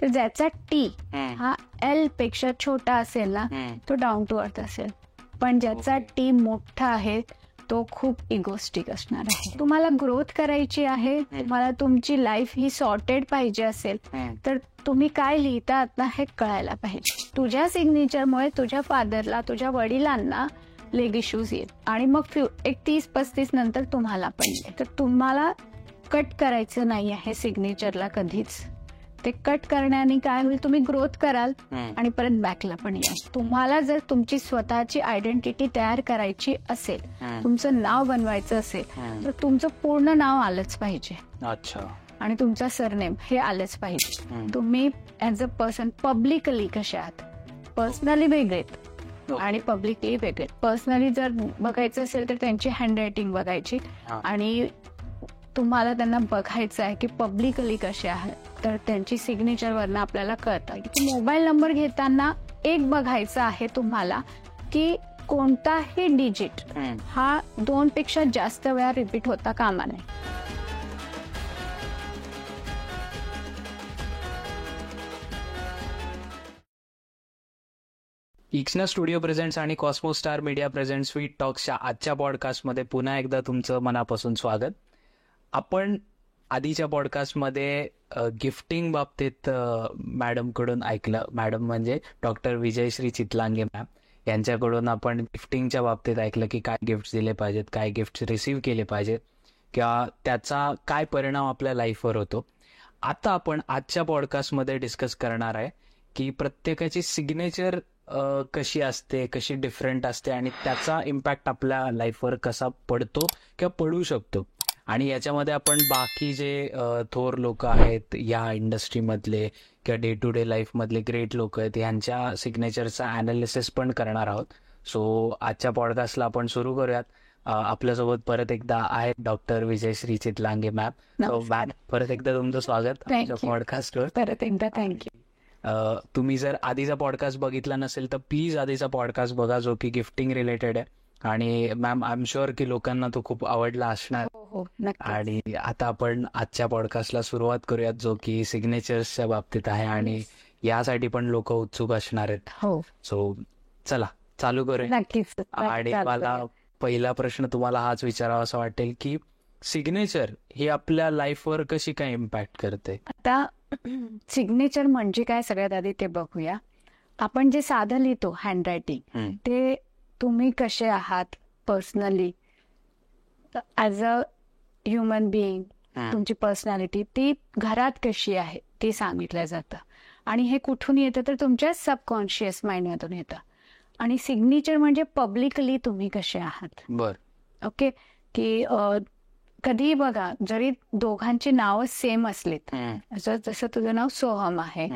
तर ज्याचा टी हा एल पेक्षा छोटा असेल ना तो डाऊन टू अर्थ असेल, पण ज्याचा टी मोठा आहे तो खूप इगोस्टिक असणार आहे. तुम्हाला ग्रोथ करायची आहे, तुम्हाला तुमची लाईफ ही सॉर्टेड पाहिजे असेल तर तुम्ही काय लिहितात ना हे कळायला पाहिजे. तुझ्या सिग्नेचरमुळे तुझ्या फादरला, तुझ्या वडिलांना लेग इश्यूज येत आणि मग एक 30-35 नंतर तुम्हाला पण येईल. तर तुम्हाला कट करायचं नाही आहे सिग्नेचरला कधीच. ते कट करण्याने काय होईल, तुम्ही ग्रोथ कराल आणि परत बॅकला पण याल. तुम्हाला जर तुमची स्वतःची आयडेंटिटी तयार करायची असेल, तुमचं नाव बनवायचं असेल तर तुमचं पूर्ण नाव आलंच पाहिजे. अच्छा. आणि तुमचा सरनेम हे आलंच पाहिजे. तुम्ही ऍज अ पर्सन पब्लिकली कसे आहात, पर्सनली वेगळेत आणि पब्लिकली वेगळेत. पर्सनली जर बघायचं असेल तर त्यांची हँडरायटिंग बघायची आणि तुम्हाला त्यांना बघायचं आहे की पब्लिकली कसे आहेत, तर त्यांची सिग्नेचर वरनं आपल्याला कळतं की मोबाईल नंबर घेताना एक बघायचं आहे तुम्हाला की कोणताही डिजिट हा 2 पेक्षा जास्त वेळा रिपीट होता कामा नये. इक्सना स्टुडिओ प्रेझेंट्स आणि Cosmo Star Media presents Sweet टॉक्सच्या आजच्या पॉडकास्टमध्ये पुन्हा एकदा तुमचं मनापासून स्वागत. आपण आधीच्या पॉडकास्टमध्ये गिफ्टिंग बाबतीत मॅडमकडून ऐकलं. मॅडम म्हणजे डॉक्टर विजयश्री चितलांगे मॅम यांच्याकडून आपण गिफ्टिंगच्या बाबतीत ऐकलं की काय गिफ्ट दिले पाहिजेत, काय गिफ्ट रिसीव्ह केले पाहिजेत किंवा त्याचा काय परिणाम आपल्या लाईफवर होतो. आता आपण आजच्या पॉडकास्टमध्ये डिस्कस करणार आहे की प्रत्येकाची सिग्नेचर कशी असते, कशी डिफरंट असते आणि त्याचा इम्पॅक्ट आपल्या लाईफवर कसा पडतो किंवा पडू शकतो. आणि याच्यामध्ये आपण बाकी जे थोर लोक आहेत या इंडस्ट्रीमधले किंवा डे टू डे लाईफमधले ग्रेट लोक आहेत यांच्या सिग्नेचरचा ॲनालिसिस पण करणार आहोत. सो आजच्या पॉडकास्टला आपण सुरू करूयात. आपल्यासोबत परत एकदा आहेत डॉक्टर विजयश्री चितलांगे मॅम. सो मॅम, परत एकदा तुमचं स्वागत पॉडकास्टवर. परत एकदा थँक्यू. तुम्ही जर आधीचा पॉडकास्ट बघितला नसेल तर प्लीज आधीचा पॉडकास्ट बघा जो की गिफ्टिंग रिलेटेड आहे. आणि मॅम आय एम शुअर की लोकांना तो खूप आवडला असणार. आणि आता आपण आजच्या पॉडकास्टला सुरुवात करूयात जो की सिग्नेचर्सच्या बाबतीत आहे आणि यासाठी पण लोक उत्सुक असणार आहेत. सो चला चालू करूया. आणि मला पहिला प्रश्न तुम्हाला हाच विचारावा असं वाटेल की सिग्नेचर ही आपल्या लाईफवर कशी काय इम्पॅक्ट करते. आता सिग्नेचर म्हणजे काय सगळ्यात आधी ते बघूया. आपण जे साधं लिहितो हँडरायटिंग, ते तुम्ही कसे आहात personally as a human being, तुमची पर्सनॅलिटी ती घरात कशी आहे ते सांगितलं जातं. आणि हे कुठून येतं तर तुमच्या सबकॉन्शियस माइंडमधून येतं. आणि सिग्नेचर म्हणजे पब्लिकली तुम्ही कसे आहात. ओके. की कधीही बघा, जरी दोघांची नावं सेम असलीत, जसं तुझं नाव सोहम आहे,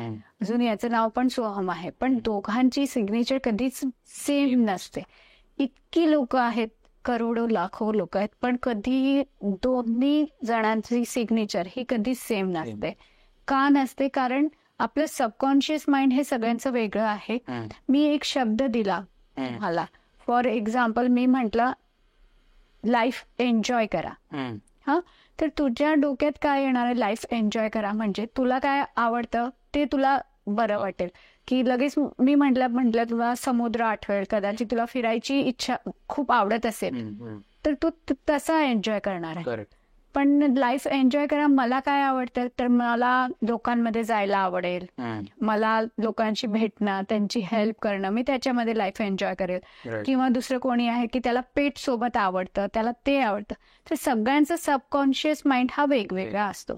अजून याचं नाव पण सोहम आहे, पण दोघांची सिग्नेचर कधीच सेम नसते. इतकी लोक आहेत, करोडो लाखो लोक आहेत, पण कधी दोन्ही जणांची सिग्नेचर ही कधीच सेम नसते. का नसते? कारण आपलं सबकॉन्शियस माइंड हे सगळ्यांचं वेगळं आहे. मी एक शब्द दिला तुम्हाला, फॉर एक्झाम्पल मी म्हटलं लाईफ एन्जॉय करा. हा, तर तुझ्या डोक्यात काय येणार आहे? लाईफ एन्जॉय करा म्हणजे तुला काय आवडतं ते तुला बरं वाटेल. की लगेच मी म्हटलं तुला समुद्र आठवेल, कदाचित तुला फिरायची इच्छा खूप आवडत असेल तर तू तसा एन्जॉय करणार आहे. पण लाईफ एन्जॉय करा मला काय आवडतं तर मला लोकांमध्ये जायला आवडेल, मला लोकांशी भेटणं, त्यांची हेल्प करणं, मी त्याच्यामध्ये लाईफ एन्जॉय करेल. किंवा दुसरं कोणी आहे की त्याला पेट सोबत आवडतं, त्याला ते आवडतं. तर सगळ्यांचा सबकॉन्शियस माइंड हा वेगवेगळा असतो.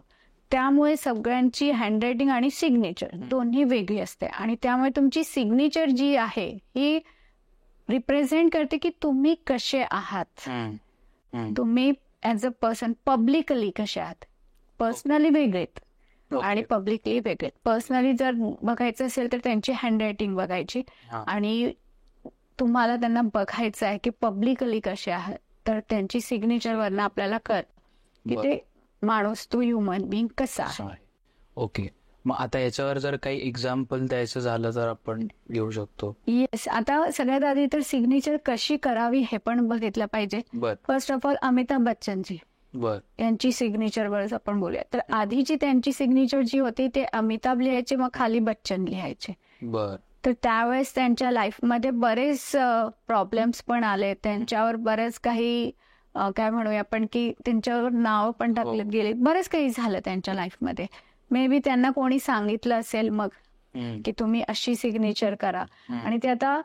त्यामुळे सगळ्यांची हँडरायटिंग आणि सिग्नेचर दोन्ही वेगळी असते. आणि त्यामुळे तुमची सिग्नेचर जी आहे ही रिप्रेझेंट करते की तुम्ही कसे आहात, तुम्ही ऍज अ पर्सन पब्लिकली कसे आहात. पर्सनली वेगळेत आणि पब्लिकली वेगळेत. पर्सनली जर बघायचं असेल तर त्यांची हँडरायटिंग बघायची आणि तुम्हाला त्यांना बघायचं आहे की पब्लिकली कसे आहात, तर त्यांची सिग्नेचर वरनं आपल्याला कळतं की ते माणूस, तो ह्युमन बिईंग कसा आहे. ओके. मग आता याच्यावर जर काही एक्झाम्पल द्यायचं झालं तर आपण घेऊ शकतो. येस. आता सगळ्यात आधी तर सिग्नेचर कशी करावी हे पण बघितलं पाहिजे. फर्स्ट ऑफ ऑल अमिताभ बच्चनजी बर यांची सिग्नेचरवरच आपण बोलूया. तर आधीची त्यांची सिग्नेचर जी होती ते अमिताभ लिहायचे, मग खाली बच्चन लिहायचे. बर तर त्यावेळेस त्यांच्या लाईफमध्ये बरेच प्रॉब्लेम्स पण आले, त्यांच्यावर बरेच काही काय म्हणूया आपण की त्यांच्यावर नाव पण टाकले गेले, बरेच काही झालं त्यांच्या लाईफमध्ये. मे बी त्यांना कोणी सांगितलं असेल मग की तुम्ही अशी सिग्नेचर करा, आणि ते आता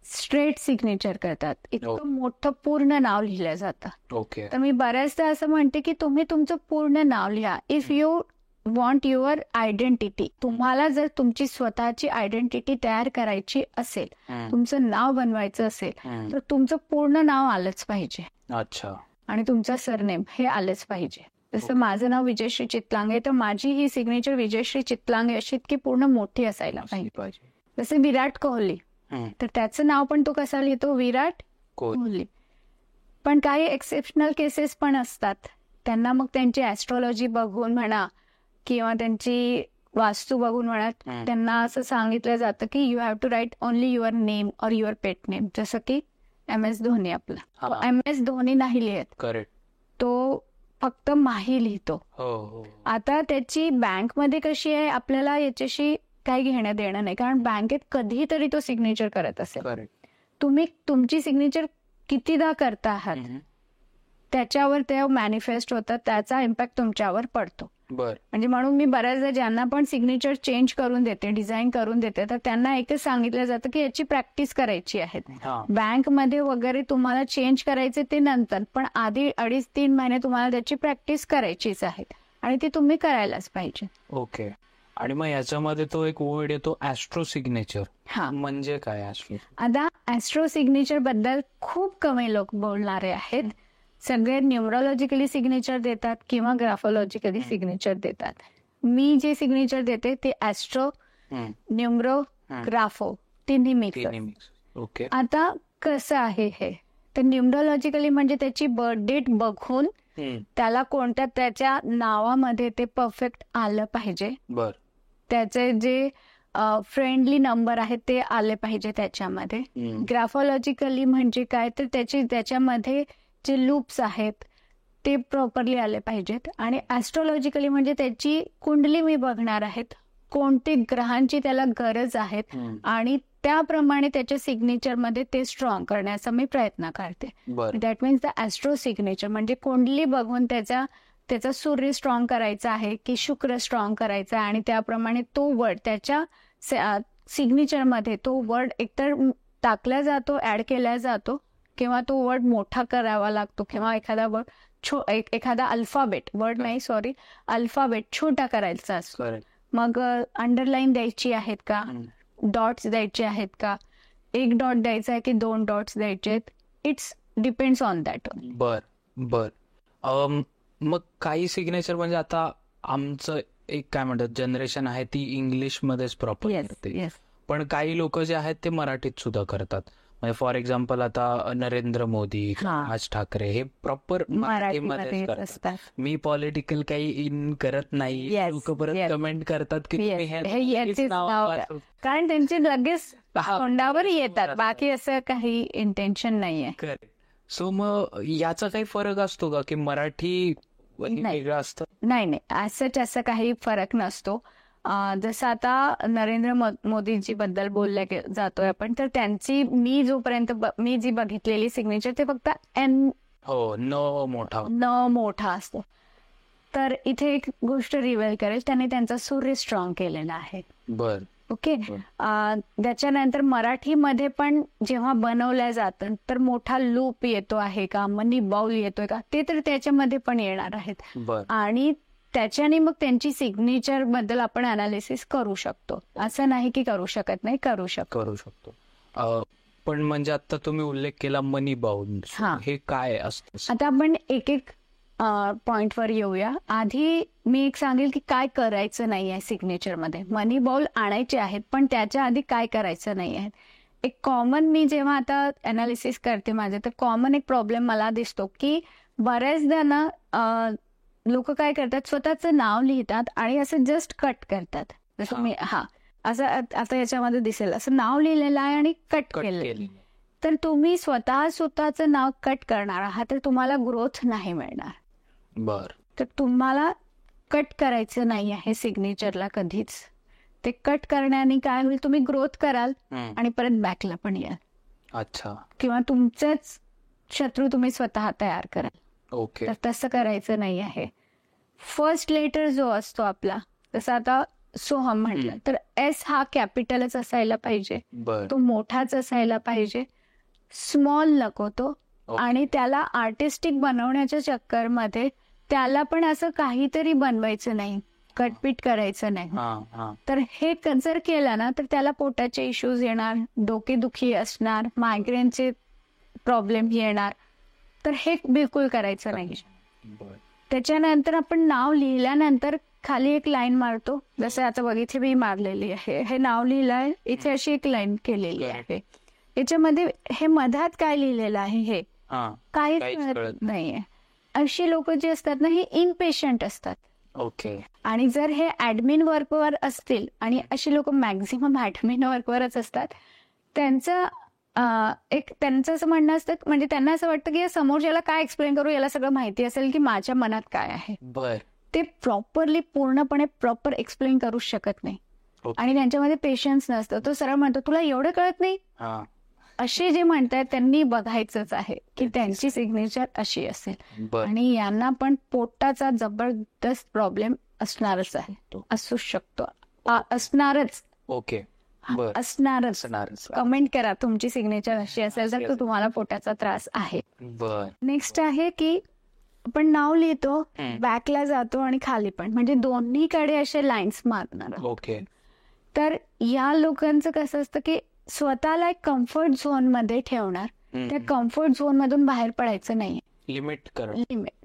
स्ट्रेट सिग्नेचर करतात. इतकं मोठं पूर्ण नाव लिहिलं जातं. ओके. तर मी बऱ्याचदा असं म्हणते की तुम्ही तुमचं पूर्ण नाव लिहा. If you want your identity, तुम्हाला जर तुमची स्वतःची आयडेंटिटी तयार करायची असेल, तुमचं नाव बनवायचं असेल, तर तुमचं पूर्ण नाव आलंच पाहिजे. अच्छा. आणि तुमचं सरनेम हे आलंच पाहिजे. जसं माझं नाव विजयश्री चितलांगे, तर माझी ही सिग्नेचर विजयश्री चितलांगे अशी इतकी पूर्ण मोठी असायला पाहिजे. जसं विराट कोहली, तर त्याचं नाव पण तो कसा लिहितो, विराट कोहली. पण काही एक्सेप्शनल केसेस पण असतात, त्यांना मग त्यांची ऍस्ट्रॉलॉजी बघून म्हणा किंवा त्यांची वास्तू बघून म्हणा, त्यांना असं सांगितलं जातं की you have to write only your name और युअर पेट नेम. जसं की MS धोनी, आपला MS धोनी नाही लिहित, करेक्ट, तो फक्त माही लिहितो. आता त्याची बँकमध्ये कशी आहे आपल्याला याच्याशी काही घेणं देणं नाही, कारण बँकेत कधीतरी तो सिग्नेचर करत असेल. तुम्ही तुमची सिग्नेचर कितीदा करता आहात त्याच्यावर ते मॅनिफेस्ट होतात, त्याचा इम्पॅक्ट तुमच्यावर पडतो. म्हणजे म्हणून मी बऱ्याचदा ज्यांना पण सिग्नेचर चेंज करून देते, डिझाईन करून देते, तर त्यांना एकच सांगितलं जातं की याची प्रॅक्टिस करायची आहे. बँकमध्ये वगैरे तुम्हाला चेंज करायचे ते नंतर, पण आधी 2.5-3 महिने तुम्हाला त्याची प्रॅक्टिस करायचीच आहे, आणि ती तुम्ही करायलाच पाहिजे. ओके. आणि मग याच्यामध्ये तो एक वर्ड येतो ऍस्ट्रो सिग्नेचर. म्हणजे काय ऍस्ट्रो? आता ऍस्ट्रो सिग्नेचर बद्दल खूप कमी लोक बोलणारे आहेत. सगळे न्यूमरोलॉजिकली सिग्नेचर देतात किंवा ग्राफोलॉजिकली सिग्नेचर देतात. मी जे सिग्नेचर देते ते ऍस्ट्रो, न्यूमरो, ग्राफो तिन्ही मिक्स. ओके. आता कसं आहे हे, तर न्यूमरोलॉजिकली म्हणजे त्याची बर्थ डेट बघून त्याला कोणत्या त्याच्या नावामध्ये ते परफेक्ट आलं पाहिजे. त्याचे जे फ्रेंडली नंबर आहेत ते आले पाहिजे त्याच्यामध्ये. ग्राफोलॉजिकली म्हणजे काय, तर त्याच्यामध्ये जे लूप्स आहेत ते प्रॉपरली आले पाहिजेत. आणि ऍस्ट्रोलॉजिकली म्हणजे त्याची कुंडली मी बघणार आहेत, कोणती ग्रहांची त्याला गरज आहेत, आणि त्याप्रमाणे त्याच्या सिग्नेचर मध्ये ते स्ट्रॉंग करण्याचा मी प्रयत्न करते. That means the astro signature म्हणजे कुंडली बघून त्याचा सूर्य स्ट्रॉंग करायचा आहे की शुक्र स्ट्रॉंग करायचा आहे, आणि त्याप्रमाणे तो वर्ड त्याच्या सिग्नेचर मध्ये तो वर्ड एकतर टाकला जातो, ऍड केला जातो, किंवा तो वर्ड मोठा करावा लागतो, किंवा एखादा वर्ड एखादा अल्फाबेट अल्फाबेट छोटा करायचा असतो. मग अंडरलाईन द्यायची आहेत का, डॉट्स द्यायचे आहेत का, एक डॉट द्यायचा आहे की 2 डॉट्स द्यायचे आहेत, इट्स डिपेंड्स ऑन दॅट. मग काही सिग्नेचर म्हणजे आता आमचं एक काय म्हणतात जनरेशन आहे ती इंग्लिश मध्येच प्रॉपर करते, पण काही लोक जे आहेत ते मराठीत सुद्धा करतात. म्हणजे फॉर एक्झाम्पल आता नरेंद्र मोदी, राज ठाकरे हे प्रॉपर मराठीमध्ये करतात. मी पॉलिटिकल काही इन करत नाही, लोक परत कमेंट करतात की कारण त्यांचे लगेच तोंडावर येतात, बाकी असं काही इंटेन्शन नाहीये. सो मग याचा काही फरक असतो का की मराठी वेगळं असतं? नाही, असं काही फरक नसतो. जसं आता नरेंद्र मोदीजी बद्दल बोलल्या जातोय आपण, तर त्यांची मी जी बघितलेली सिग्नेचर ते फक्त न मोठा असतो. तर इथे एक गोष्ट रिव्हील करेल, त्यांनी त्यांचा सूर्य स्ट्रॉंग केलेला आहे. ओके. त्याच्यानंतर मराठीमध्ये पण जेव्हा बनवल्या जातं तर मोठा लूप येतो आहे का, मनी बाउल येतोय का, ते तर त्याच्यामध्ये पण येणार आहेत, आणि त्याच्याने मग त्यांची सिग्नेचर बद्दल आपण अनालिसिस करू शकतो. असं नाही की करू शकत नाही, करू शकतो. पण म्हणजे आता तुम्ही उल्लेख केला मनी बाउल, हे काय असतं? आता आपण एक पॉइंटवर येऊया. आधी मी एक सांगेल की काय करायचं नाही आहे सिग्नेचरमध्ये. मनी बाउल आणायचे आहेत, पण त्याच्या आधी काय करायचं नाही आहे. एक कॉमन, मी जेव्हा आता अनालिसिस करते माझे, तर कॉमन एक प्रॉब्लेम मला दिसतो की बऱ्याचदा ना लोक काय करतात, स्वतःचं नाव लिहितात आणि असं जस्ट कट करतात. जसं मी असं आता याच्यामध्ये दिसेल, असं नाव लिहिलेलं आहे आणि कट केलेलं. तर तुम्ही स्वतःचं नाव कट करणार आहात तर तुम्हाला ग्रोथ नाही मिळणार. बर. तर तुम्हाला कट करायचं नाही आहे सिग्नेचरला कधीच. ते कट करण्याने काय होईल, तुम्ही ग्रोथ कराल आणि परत बॅकला पण याल. अच्छा. किंवा तुमचेच शत्रू तुम्ही स्वतः तयार कराल. ओके. तर तसं करायचं नाही आहे. फर्स्ट लेटर जो असतो आपला, जसं आता सोहम म्हटलं तर एस हा कॅपिटलच असायला पाहिजे, बर. तो मोठाच असायला पाहिजे, स्मॉल नको तो. आणि त्याला आर्टिस्टिक बनवण्याच्या चक्करमध्ये त्याला पण असं काहीतरी बनवायचं नाही, कटपीट करायचं नाही. तर हे जर केलं ना तर त्याला पोटाचे इश्यूज येणार, डोकेदुखी असणार, मायग्रेनचे प्रॉब्लेम येणार. तर हे बिलकुल करायचं नाही. त्याच्यानंतर आपण नाव लिहिल्यानंतर खाली एक लाईन मारतो, जसं आता बघितले मी मारलेली आहे. हे नाव लिहिलंय, इथे अशी एक लाईन केलेली आहे. याच्यामध्ये हे मधात काय लिहिलेलं आहे हे काहीच कळत नाहीये. अशी लोक जे असतात ना, हे इनपेशंट असतात. ओके. आणि जर हे ऍडमिन वर्कवर असतील, आणि अशी लोक मॅक्झिमम ऍडमिन वर्कवरच असतात, त्यांचं असं म्हणणं असतं, म्हणजे त्यांना असं वाटतं की समोरच्याला काय एक्सप्लेन करू, याला सगळं माहिती असेल की माझ्या मनात काय आहे. बर. ते प्रॉपरली पूर्णपणे प्रॉपर एक्सप्लेन करू शकत नाही. आणि त्यांच्यामध्ये पेशन्स नसतं. तो सरळ म्हणतो तुला एवढं कळत नाही. असे जे म्हणतायत त्यांनी बघायचंच आहे की त्यांची सिग्नेचर अशी असेल. आणि यांना पण पोटाचा जबरदस्त प्रॉब्लेम असणारच आहे, असू शकतो, असणारच. ओके. असणारच. कमेंट करा तुमची सिग्नेचर अशी असेल तर तुम्हाला पोटाचा त्रास आहे. नेक्स्ट आहे की आपण नाव लिहितो, बॅकला जातो आणि खाली पण, म्हणजे दोन्हीकडे असे लाईन्स मारणार. ओके. तर या लोकांचं कसं असतं की स्वतःला एक कम्फर्ट झोन मध्ये ठेवणार, त्या कम्फर्ट झोन मधून बाहेर पडायचं नाही. लिमिट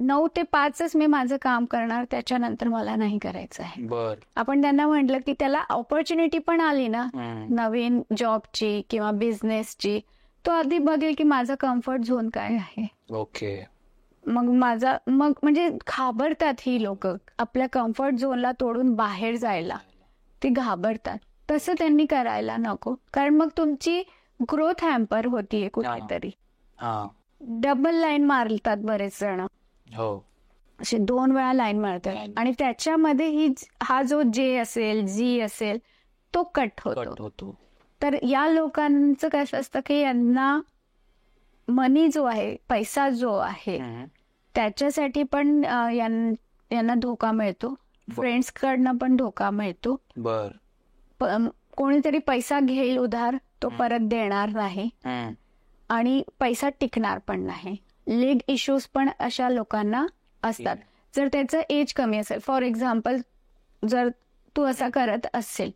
9 ते 5च मी माझं काम करणार, त्याच्यानंतर मला नाही करायचं आहे. आपण त्यांना म्हटलं की त्याला ऑपॉर्च्युनिटी पण आली ना नवीन जॉबची किंवा बिझनेसची, तो आधी बघेल की माझा कम्फर्ट झोन काय आहे. ओके. मग म्हणजे घाबरतात ही लोक आपल्या कम्फर्ट झोनला तोडून बाहेर जायला, ती घाबरतात. तसं त्यांनी करायला नको, कारण मग तुमची ग्रोथ हॅम्पर होतीये कुठेतरी. डबल लाईन मारतात बरेच जण, असे 2 वेळा लाईन मारतात, आणि त्याच्यामध्ये हा जो जे असेल, जी असेल, तो कट होतो. तर या लोकांचं कसं असतं की यांना मनी जो आहे, पैसा जो आहे, त्याच्यासाठी पण यांना धोका मिळतो, फ्रेंड्स कडनं पण धोका मिळतो. कोणीतरी पैसा घेईल उधार, तो परत देणार नाही, आणि पैसा टिकणार पण नाही. लेग इश्यूज पण अशा लोकांना असतात. जर त्याचं एज कमी असेल, फॉर एक्झाम्पल जर तू असा करत असेल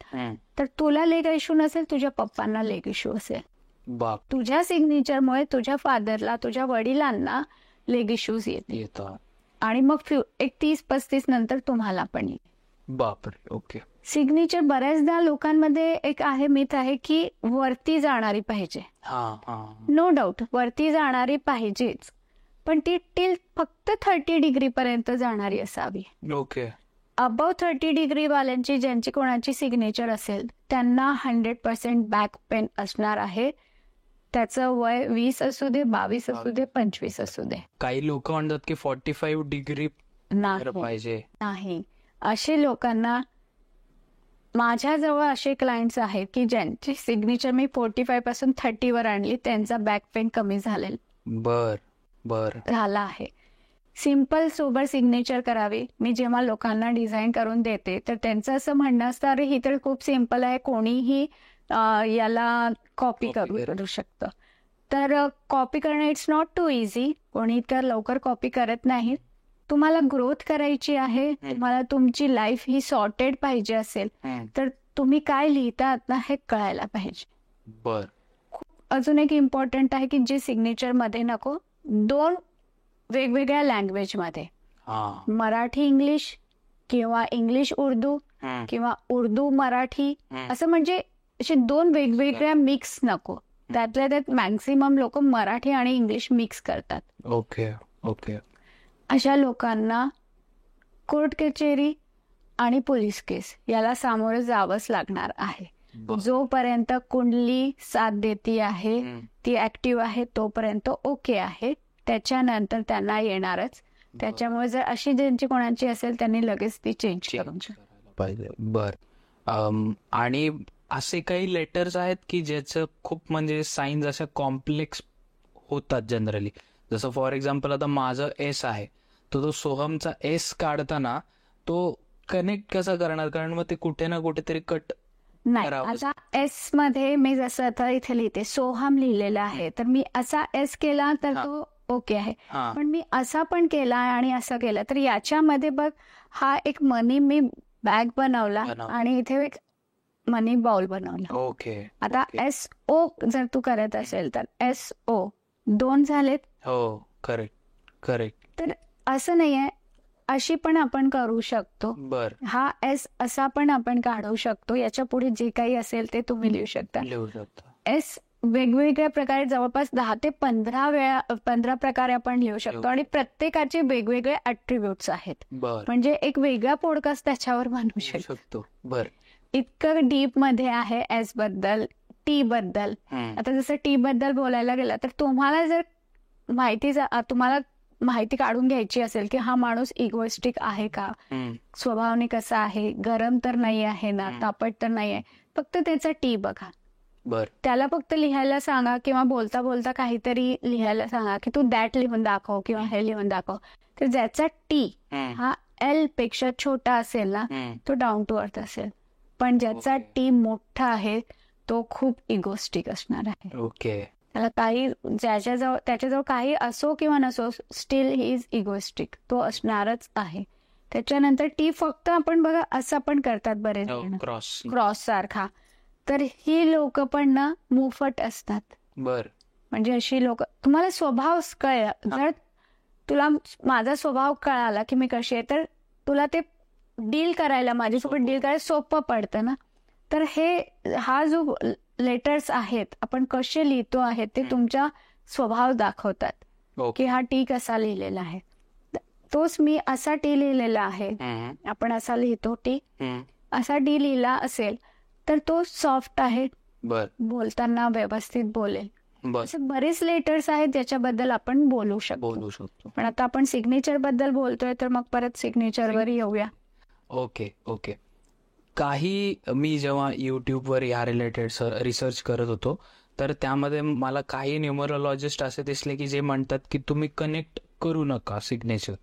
तर तुला लेग इश्यू नसेल, तुझ्या पप्पांना लेग इश्यू असेल. तुझ्या सिग्नेचरमुळे तुझ्या फादरला, तुझ्या वडिलांना लेग इश्यूज येतात, आणि मग एक 30-35 नंतर तुम्हाला पण येईल. बापरे. ओके. सिग्नेचर बऱ्याचदा लोकांमध्ये एक मिथ आहे की वरती जाणारी पाहिजे. नो डाऊट वरती जाणारी पाहिजेच, पण ती फक्त 30 डिग्री पर्यंत जाणारी असावी. ओके. अबव 30 डिग्री वाल्यांची, ज्यांची कोणाची सिग्नेचर असेल, त्यांना 100% बॅक पेन असणार आहे. त्याचं वय 20 असू दे, 22 असू दे, 25 असू दे. काही लोक म्हणतात की 45 डिग्री पाहिजे. नाही, असे लोकांना, माझ्याजवळ असे क्लायंट्स आहेत की ज्यांची सिग्नेचर मी 45 पासून 30 वर आणली, त्यांचा बॅक पेन कमी झाला आहे. सिम्पल सोबर सिग्नेचर करावी. मी जेव्हा लोकांना डिझाईन करून देते तर त्यांचं असं म्हणणं असतं, अरे ही तर खूप सिम्पल आहे, कोणीही याला कॉपी करू शकतं. तर कॉपी करणं इट्स नॉट टू इझी. कोणी इतकं लवकर कॉपी करत नाही. तुम्हाला ग्रोथ करायची आहे, तुम्हाला तुमची लाईफ ही सॉर्टेड पाहिजे असेल, तर तुम्ही काय लिहितात ना हे कळायला पाहिजे. अजून एक इम्पॉर्टंट आहे की जे सिग्नेचर मध्ये नको, 2 वेगवेगळ्या लँग्वेज मध्ये, मराठी इंग्लिश किंवा इंग्लिश उर्दू किंवा उर्दू मराठी, असं म्हणजे असे 2 वेगवेगळ्या मिक्स नको. त्यातल्या त्यात मॅक्झिमम लोक मराठी आणि इंग्लिश मिक्स करतात. ओके. अशा लोकांना कोर्ट कचेरी आणि पोलीस केस याला सामोरं जावंच लागणार आहे. जोपर्यंत कुंडली साथ देती आहे, ती ऍक्टिव्ह आहे, तोपर्यंत ओके आहे. त्याच्यानंतर त्यांना येणारच. त्याच्यामुळे जर अशी ज्यांची कोणाची असेल त्यांनी लगेच ती चेंज करून पाहिजे. बर. आणि असे काही लेटर्स आहेत की ज्याचं खूप म्हणजे साईन्स अशा कॉम्प्लेक्स होतात जनरली, जसं फॉर एक्झाम्पल आता माझं एस आहे, तो सोहमचा एस काढताना तो कनेक्ट कसा करणार, कारण मग ते कुठे ना कुठेतरी कट नाही. आता एस मध्ये मी जसं आता इथे लिहिते सोहम लिहिलेलं आहे, तर मी असा एस केला तर तो ओके आहे. पण मी असा पण केला आणि असं केलं तर याच्यामध्ये बघ, हा एक मनी मी बॅग बनवला आणि इथे एक मनी बाउल बनवला. ओके. आता एस ओ जर तू करत असेल तर एस ओ 2 झालेत. हो, करेक्ट. तर असं नाहीये, अशी पण आपण करू शकतो. बर. हा एस असा पण आपण काढू शकतो. याच्या पुढे जे काही असेल ते तुम्ही लिहू शकता. एस वेगवेगळ्या प्रकारे जवळपास 10 ते 15 प्रकारे आपण लिहू शकतो आणि प्रत्येकाचे वेगवेगळे ऍट्रिब्यूट्स आहेत. म्हणजे एक वेगळा पॉडकास्ट त्याच्यावर बनवू शकतो. बर. इतकं डीप मध्ये आहे एस बद्दल, टी बद्दल. आता जसं टी बद्दल बोलायला गेला तर तुम्हाला जर तुम्हाला माहिती काढून घ्यायची असेल की हा माणूस इगोइस्टिक आहे का, स्वभावाने कसा आहे, गरम तर नाही आहे ना, तापट तर नाही आहे, फक्त त्याचा टी बघा. त्याला फक्त लिहायला सांगा किंवा बोलता बोलता काहीतरी लिहायला सांगा की तू दॅट लिहून दाखव किंवा हे लिहून दाखव. तर ज्याचा टी हा एल पेक्षा छोटा असेल ना, तो डाऊन टू अर्थ असेल. पण ज्याचा टी मोठा आहे तो खूप इगोस्टिक असणार आहे. ओके. त्याला काही त्याच्याजवळ काही असो किंवा नसो, स्टील ही इज इगोस्टिक, तो असणारच आहे. त्याच्यानंतर टी फक्त आपण बघा असं पण करतात बरेच जण, क्रॉस सारखा. तर ही लोक पण ना मुफट असतात. म्हणजे अशी लोक, तुम्हाला स्वभाव कळला, जर तुला माझा स्वभाव कळाला की मी कशी आहे, तर तुला ते डील करायला, माझ्यासोबत डील करायला सोपं पडतं ना. तर हा जो लेटर्स आहेत आपण कसे लिहितो आहेत ते तुमचा स्वभाव दाखवतात की हा टी कसा लिहिलेला आहे. तोच मी असा टी लिहिलेला आहे, आपण असा लिहितो टी, असा टी लिहिला असेल तर तो सॉफ्ट आहे, बोलताना व्यवस्थित बोलेल. असे बरेच लेटर्स आहेत ज्याच्याबद्दल आपण बोलू शकतो. पण आता आपण सिग्नेचर बद्दल बोलतोय तर मग परत सिग्नेचरवर येऊया. ओके. काही मी जेव्हा युट्यूबवर या रिलेटेड रिसर्च करत होतो तर त्यामध्ये मला काही न्यूमरोलॉजिस्ट असे दिसले की जे म्हणतात की तुम्ही कनेक्ट करू नका सिग्नेचर,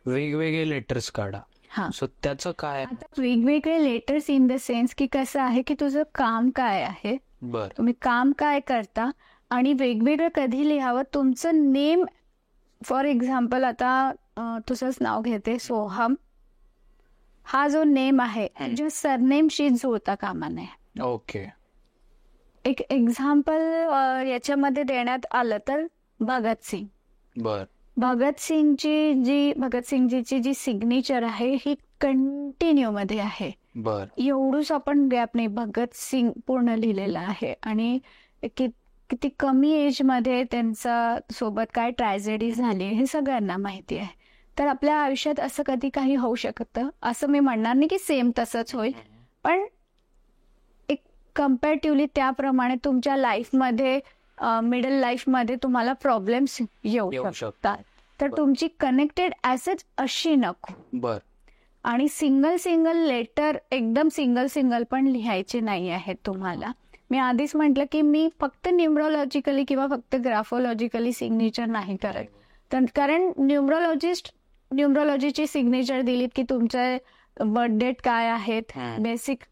वेगवेगळे लेटर्स काढा. सो त्याचं काय? वेगवेगळे लेटर्स इन द सेन्स की कसं आहे की तुझं काम काय आहे, तुम्ही काम काय करता आणि वेगवेगळं कधी लिहावं. तुमचं नेम फॉर एक्झाम्पल आता तुझंच नाव घेते सोहम, हा जो नेम आहे जो सरनेमशी जुळता कामा नये. ओके. एक एक्झाम्पल याच्यामध्ये देण्यात आलं तर भगतसिंग. भगतसिंगजीची जी सिग्नेचर आहे ही कंटिन्यू मध्ये आहे. एवढूच आपण गॅप नाही, भगतसिंग पूर्ण लिहिलेला आहे. आणि किती कमी एज मध्ये त्यांचा सोबत काय ट्रॅजेडी झाली हे सगळ्यांना माहिती आहे. तर आपल्या आयुष्यात असं कधी काही होऊ शकतं, असं मी म्हणणार नाही की सेम तसंच होईल, पण एक कम्पॅरेटिव्हली त्याप्रमाणे तुमच्या लाईफमध्ये, मिडल लाईफमध्ये तुम्हाला प्रॉब्लेम्स येऊ शकतात. तर तुमची कनेक्टेड ऍसेट अशी नको. आणि सिंगल लेटर एकदम सिंगल पण लिहायचे नाही आहेत तुम्हाला. मी आधीच म्हटलं की मी फक्त न्यूमरोलॉजिकली किंवा फक्त ग्राफोलॉजिकली सिग्नेचर नाही करत. तर कारण न्यूमरोलॉजीची सिग्नेचर दिलीत की तुमचे बर्थ डेट काय आहेत, बेसिक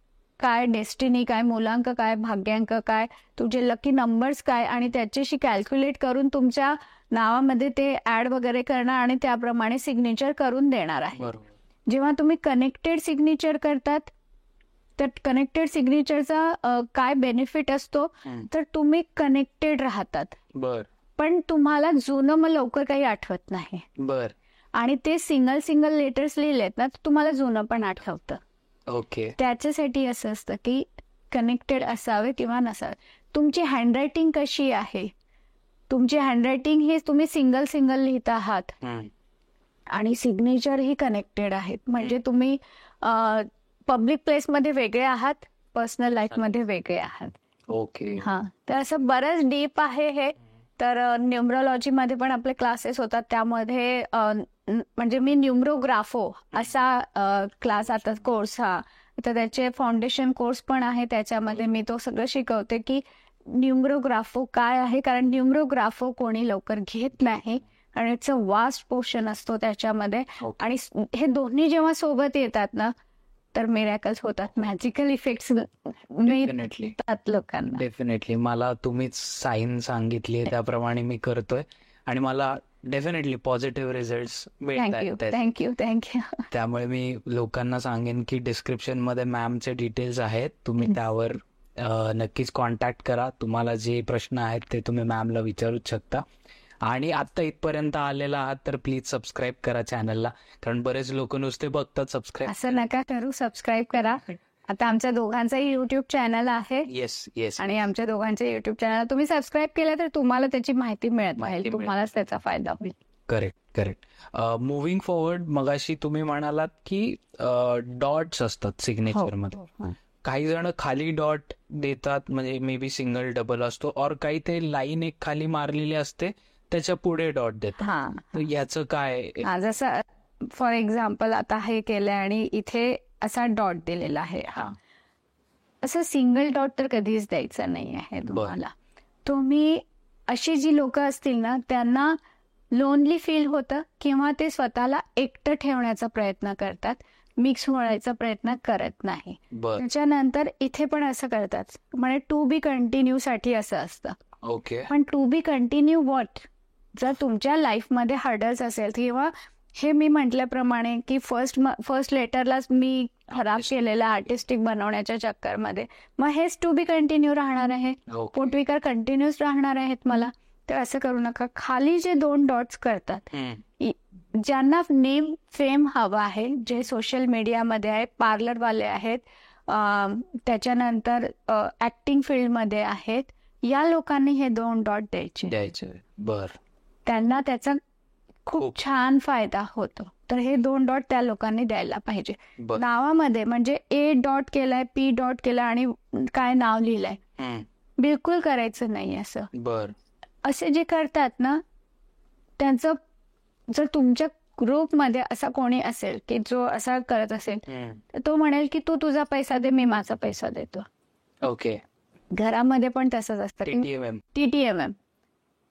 काय, डेस्टिनी काय, मूलांक काय, भाग्यांक काय, तुमचे लकी नंबर्स काय, आणि त्याच्याशी कॅल्क्युलेट करून तुमच्या नावामध्ये ते ऍड वगैरे करणार आणि त्याप्रमाणे सिग्नेचर करून देणार आहे. जेव्हा तुम्ही कनेक्टेड सिग्नेचर करतात तर कनेक्टेड सिग्नेचरचा काय बेनिफिट असतो, तर तुम्ही कनेक्टेड राहतात. पण तुम्हाला जुनं मग लवकर काही आठवत नाही. आणि ते सिंगल लेटर्स लिहिलेत ना, तुम्हाला जुनं पण आठवतं. ओके. त्याच्यासाठी असं असतं की कनेक्टेड असावे किंवा नसावे. तुमची हँडरायटिंग कशी आहे, तुमची हँडरायटिंग ही तुम्ही सिंगल लिहित आहात आणि सिग्नेचर ही कनेक्टेड आहेत. म्हणजे तुम्ही पब्लिक प्लेसमध्ये वेगळे आहात, पर्सनल लाईफमध्ये वेगळे आहात. ओके. तर असं बरंच डीप आहे हे. तर न्यूमरोलॉजीमध्ये पण आपले क्लासेस होतात, त्यामध्ये म्हणजे मी न्यूमरोग्राफो असा क्लास आता कोर्स हा, तर त्याचे फाउंडेशन कोर्स पण आहे, त्याच्यामध्ये मी तो सगळं शिकवते की न्यूमरोग्राफो काय आहे, कारण न्यूमरोग्राफो कोणी लवकर घेत नाही आणि इट्स अ वास्ट पोर्शन असतो त्याच्यामध्ये. आणि हे दोन्ही जेव्हा सोबत येतात ना, तर मिरॅकल्स होतात, मॅजिकल इफेक्ट्स मिळतात लोकांना. डेफिनेटली मला तुम्हीच साईन सांगितली त्याप्रमाणे मी करतोय आणि मला डेफिनेटली पॉझिटिव्ह रिझल्ट मिळतात. थँक्यू. त्यामुळे मी लोकांना सांगेन की डिस्क्रिप्शन मध्ये मॅमचे डिटेल्स आहेत, तुम्ही त्यावर नक्कीच कॉन्टॅक्ट करा. तुम्हाला जे प्रश्न आहेत ते तुम्ही मॅमला विचारूच शकता. आणि आता इथपर्यंत आलेला आहात तर प्लीज सबस्क्राईब करा चॅनलला, कारण बरेच लोक नुसते बघतात. सबस्क्राईब असं नका करू, सबस्क्राईब करा. आता आमच्या दोघांचाही युट्यूब चॅनल आहे. येस आणि आमच्या दोघांच्या युट्यूब चॅनल तुम्ही सबस्क्राईब केलं तर तुम्हाला त्याची माहिती मिळत राहील, तुम्हालाच त्याचा फायदा होईल. करेक्ट. मुव्हिंग फॉरवर्ड, मगाशी तुम्ही म्हणालात की डॉट्स असतात सिग्नेचर मध्ये. काही जण खाली डॉट देतात, म्हणजे मे बी सिंगल डबल असतो, और काही ते लाईन एक खाली मारलेली असते त्याच्या पुढे डॉट देतात. तर याचं काय? जसं फॉर एक्झाम्पल आता हे केलंय आणि इथे असा डॉट दिलेला आहे, असं सिंगल डॉट तर कधीच द्यायचं नाही आहे तुम्हाला. तुम्ही अशी जी लोक असतील ना, त्यांना लोनली फील होतं किंवा ते स्वतःला एकटं ठेवण्याचा प्रयत्न करतात, मिक्स होण्याचा प्रयत्न करत नाही. त्याच्यानंतर इथे पण असं करतात, म्हणजे टू बी कंटिन्यू साठी असं असतं. ओके. पण टू बी कंटिन्यू व्हॉट? जर तुमच्या लाईफमध्ये हर्डल्स असेल, किंवा हे मी म्हटल्याप्रमाणे की फर्स्ट लेटरलाच मी खराब केलेलं आर्टिस्टिक बनवण्याच्या चक्करमध्ये, मग हेच टू बी कंटिन्यू राहणार आहे, पोटविकार कंटिन्यूस राहणार आहेत मला. तर असं करू नका. खाली जे 2 डॉट्स करतात, ज्यांना नेम फेम हवा आहे, जे सोशल मीडियामध्ये आहे, पार्लरवाले आहेत, त्याच्यानंतर ऍक्टिंग फील्डमध्ये आहेत, या लोकांनी हे 2 डॉट द्यायचे. त्यांना त्याचा खूप छान फायदा होतो. तर हे 2 डॉट त्या लोकांनी द्यायला पाहिजे नावामध्ये. म्हणजे ए डॉट केलाय, पी डॉट केलाय आणि काय नाव लिहिलंय, बिलकुल करायचं नाही असं. असे जे करतात ना, त्यांचं, जर तुमच्या ग्रुपमध्ये असा कोणी असेल की जो असा करत असेल, तर तो म्हणेल की तू तुझा पैसा दे, मी माझा पैसा देतो. ओके. घरामध्ये पण तसंच असतं, TTMM,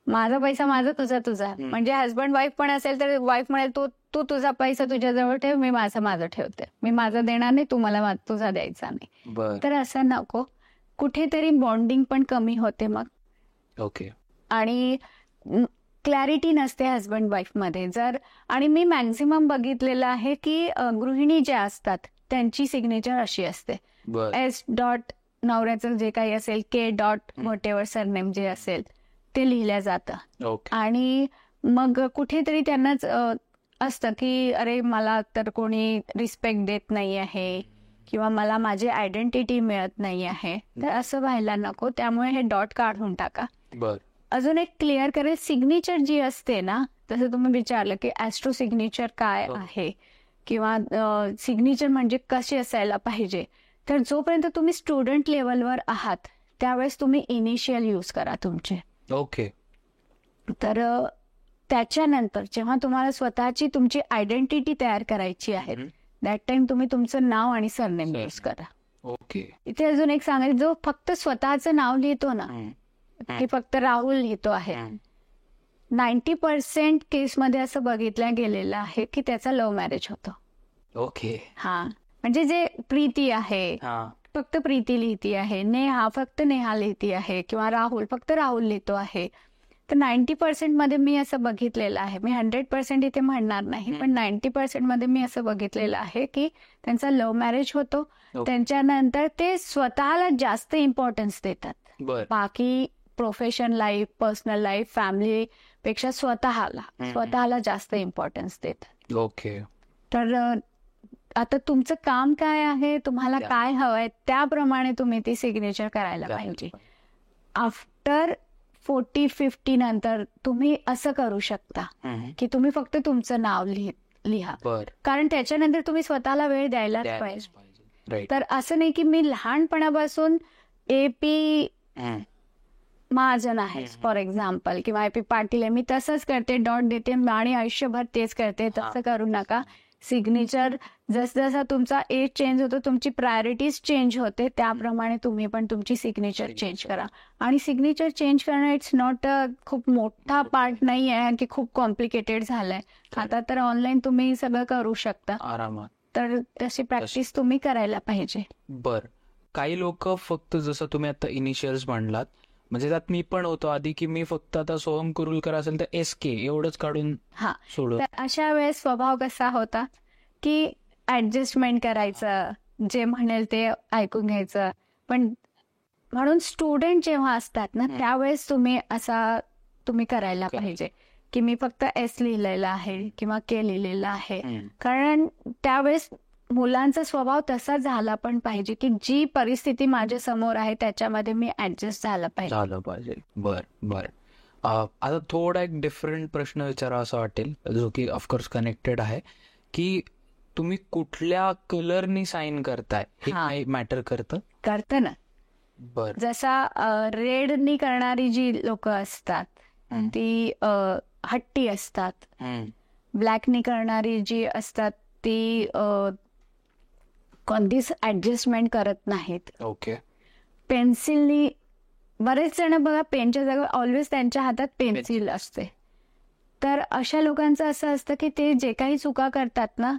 माझा पैसा माझा, तुझा. म्हणजे हजबंड वाईफ पण असेल तर वाईफ म्हणेल तू तुझा पैसा तुझ्याजवळ ठेव, मी माझं ठेवते, मी माझा देणार नाही, तू मला तुझा द्यायचा नाही. तर असं नको. कुठेतरी बॉन्डिंग पण कमी होते मग. ओके. आणि क्लॅरिटी नसते हजबंड वाईफ मध्ये. जर, आणि मी मॅक्झिमम बघितलेलं आहे की गृहिणी ज्या असतात त्यांची सिग्नेचर अशी असते, S डॉट नवऱ्याचं जे काही असेल, K डॉट व्हॉटेवर सरनेम जे असेल ते लिहिल्या जातं. आणि मग कुठेतरी त्यांनाच असतं की अरे मला तर कोणी रिस्पेक्ट देत नाही आहे, किंवा मला माझी आयडेंटिटी मिळत नाही आहे. तर असं व्हायला नको, त्यामुळे हे डॉट काढून टाका. अजून एक क्लिअर करेल, सिग्नेचर जी असते ना, तसं तुम्ही विचारलं की ॲस्ट्रो सिग्नेचर काय आहे, किंवा सिग्नेचर म्हणजे कशी असायला पाहिजे. तर जोपर्यंत तुम्ही स्टुडंट लेवलवर आहात त्यावेळेस तुम्ही इनिशियल यूज करा तुमचे. ओके. तर त्याच्यानंतर जेव्हा तुम्हाला स्वतःची तुमची आयडेंटिटी तयार करायची आहे, दॅट टाइम तुम्ही तुमचं नाव आणि सरनेम यूज करा. ओके. इथे अजून एक सांगायचं, जो फक्त स्वतःचं नाव लिहितो ना, की फक्त राहुल लिहितो आहे, 90% केसमध्ये असं बघितलं गेलेलं आहे की त्याचा लव्ह मॅरेज होतो. ओके. म्हणजे जे प्रीती आहे फक्त प्रीती लिहिती आहे, नेहा फक्त नेहा लिहिती आहे, किंवा राहुल फक्त राहुल लिहितो आहे. तर 90% मध्ये मी असं बघितलेलं आहे, मी 100% इथे म्हणणार नाही, पण 90% मध्ये मी असं बघितलेलं आहे की त्यांचा लव्ह मॅरेज होतो. त्यांच्यानंतर ते स्वतःला जास्त इम्पॉर्टन्स देतात, बाकी profession life, personal life, family पेक्षा स्वतःला जास्त इम्पॉर्टन्स देतात. ओके. तर आता तुमचं काम काय आहे, तुम्हाला काय हवंय, त्याप्रमाणे तुम्ही ती सिग्नेचर करायला पाहिजे. आफ्टर 40-50 नंतर तुम्ही असं करू शकता की तुम्ही फक्त तुमचं नाव लिहा, कारण त्याच्यानंतर तुम्ही स्वतःला वेळ द्यायलाच पाहिजे. तर असं नाही की मी लहानपणापासून AP महाजन आहे फॉर एक्झाम्पल, किंवा AP पाटील आहे, मी तसंच करते, डॉट देते आणि आयुष्यभर तेच करते. तसं करू नका. सिग्नेचर जसं तुमचा एज चेंज होतो, तुमची प्रायोरिटीज चेंज होते, त्याप्रमाणे तुम्ही पण तुमची सिग्नेचर चेंज करा. आणि सिग्नेचर चेंज करणं इट्स नॉट खूप मोठा पार्ट नाही आहे की खूप कॉम्प्लिकेटेड झालंय. आता तर ऑनलाईन तुम्ही सगळं करू शकता आरामात. तर तशी प्रॅक्टिस तुम्ही करायला पाहिजे. बर, काही लोक फक्त जसं तुम्ही आता इनिशियल्स म्हणलात, म्हणजे त्यात मी पण होतो आधी की मी फक्त आता सोहम कुरुलकर असेल तर SK एवढंच काढून सोडून. तर अशा वेळेस स्वभाव कसा होता की ऍडजस्टमेंट करायचं, जे म्हणेल ते ऐकून घ्यायचं. पण म्हणून स्टुडंट जेव्हा असतात ना त्यावेळेस तुम्ही करायला पाहिजे की मी फक्त S लिहिलेलं आहे किंवा K लिहिलेलं आहे. कारण त्यावेळेस मुलांचा स्वभाव तसा झाला पण पाहिजे की जी परिस्थिती माझ्या समोर आहे त्याच्यामध्ये मी ऍडजस्ट झालं पाहिजे. बर बर. आता थोडा एक डिफरंट प्रश्न विचारावा असं वाटेल, जो की ऑफकोर्स कनेक्टेड आहे, की तुम्ही कुठल्या कलरनी साईन करताय हे काही मॅटर करतं ना. बर. जसा रेडनी करणारी जी लोक असतात ती हट्टी असतात. ब्लॅकनी करणारी जी असतात ती कोणतीच ऍडजस्टमेंट करत नाहीत. ओके. पेन्सिलनी बरेच जण बघा, पेनच्या जागा ऑलवेज त्यांच्या हातात पेन्सिल असते. तर अशा लोकांचं असं असतं की ते जे काही चुका करतात ना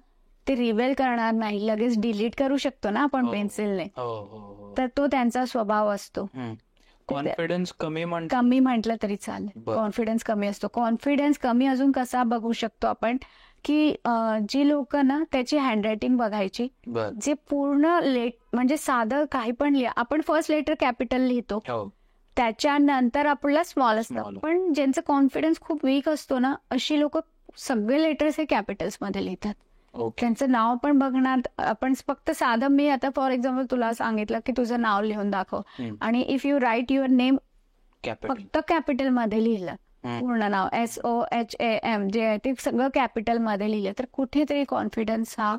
ते रिवेल करणार नाही, लगेच डिलीट करू शकतो ना आपण पेन्सिलने. तर तो त्यांचा स्वभाव असतो. कॉन्फिडन्स कमी म्हटलं तरी चालेल. कॉन्फिडन्स कमी असतो. कॉन्फिडन्स कमी अजून कसा बघू शकतो आपण की जी लोक ना त्याची हँडरायटिंग बघायची, जे पूर्ण म्हणजे साधं काही पण लिहा, आपण फर्स्ट लेटर कॅपिटल लिहितो, त्याच्यानंतर आपल्याला स्मॉल असतं. पण ज्यांचं कॉन्फिडन्स खूप वीक असतो ना अशी लोक सगळे लेटर्स हे कॅपिटल्स मध्ये लिहितात. त्यांचं नाव पण बघणार आपण, फक्त साधं मी आता फॉर एक्झाम्पल तुला सांगितलं की तुझं नाव लिहून दाखव, आणि if you write your name फक्त कॅपिटल मध्ये लिहिलं, पूर्ण नाव SOHAM जे आहे ते सगळं कॅपिटल मध्ये लिहिलं, तर कुठेतरी कॉन्फिडन्स हा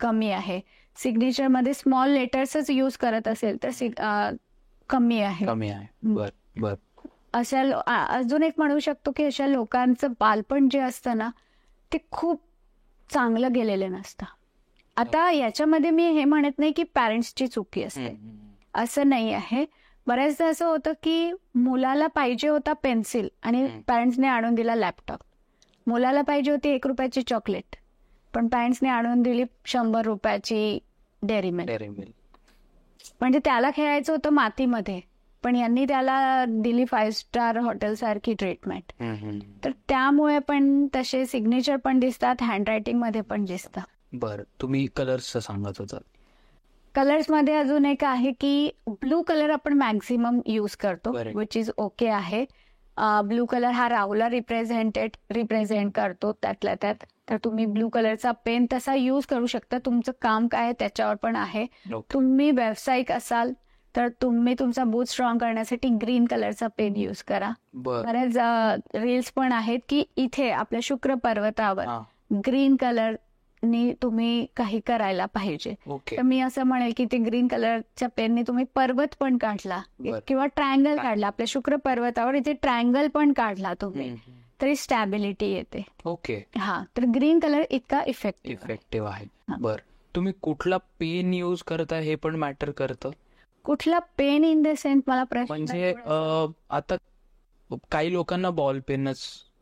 कमी आहे. सिग्नेचर मध्ये स्मॉल लेटर्सच यूज करत असेल तर कमी आहे. अशा अजून एक म्हणू शकतो की अशा लोकांचं बालपण जे असतं ना ते खूप चांगलं गेलेलं नसतं. आता याच्यामध्ये मी हे म्हणत नाही की पॅरेंट्सची चुकी असते, असं नाही आहे. बऱ्याचदा असं होतं की मुलाला पाहिजे होता पेन्सिल आणि पॅरेंट्सने आणून दिला लॅपटॉप. मुलाला पाहिजे होती 1 रुपयाची चॉकलेट पण पॅरेंट्सने आणून दिली 100 रुपयाची डेअरी मिल्क. म्हणजे त्याला खेळायचं होतं मातीमध्ये पण यांनी त्याला दिली 5 स्टार हॉटेल सारखी ट्रीटमेंट. तर त्यामुळे पण तसे सिग्नेचर पण दिसतात, हँडरायटिंग मध्ये पण दिसतात. बरं, तुम्ही कलर्सचं सांगत होता. कलर्स मध्ये अजून एक आहे की ब्लू कलर आपण मॅक्झिमम यूज करतो, विच इज ओके आहे. ब्लू कलर हा राहूला रिप्रेझेंट करतो त्यातल्या त्यात. तर तुम्ही ब्लू कलरचा पेन तसा यूज करू शकता. तुमचं काम काय त्याच्यावर पण आहे. तुम्ही व्यावसायिक असाल तर तुम्ही तुमचा बूथ स्ट्रॉंग करण्यासाठी ग्रीन कलरचा पेन यूज करा. बऱ्याच रील्स पण आहेत की इथे आपल्या शुक्र पर्वतावर ग्रीन कलरनी तुम्ही काही करायला पाहिजे. तर मी असं म्हणेल की ते ग्रीन कलरच्या पेनने तुम्ही पर्वत पण काढला किंवा ट्रायंगल काढला, आपल्या शुक्र पर्वतावर इथे ट्रायंगल पण काढला तुम्ही तरी स्टॅबिलिटी येते. ओके. तर ग्रीन कलर इतका इफेक्टिव्ह आहे. बर, तुम्ही कुठला पेन यूज करता हे पण मॅटर करतं. कुठला पेन इन द सेन्स मला प्रश्न म्हणजे आता काही लोकांना बॉल पेनच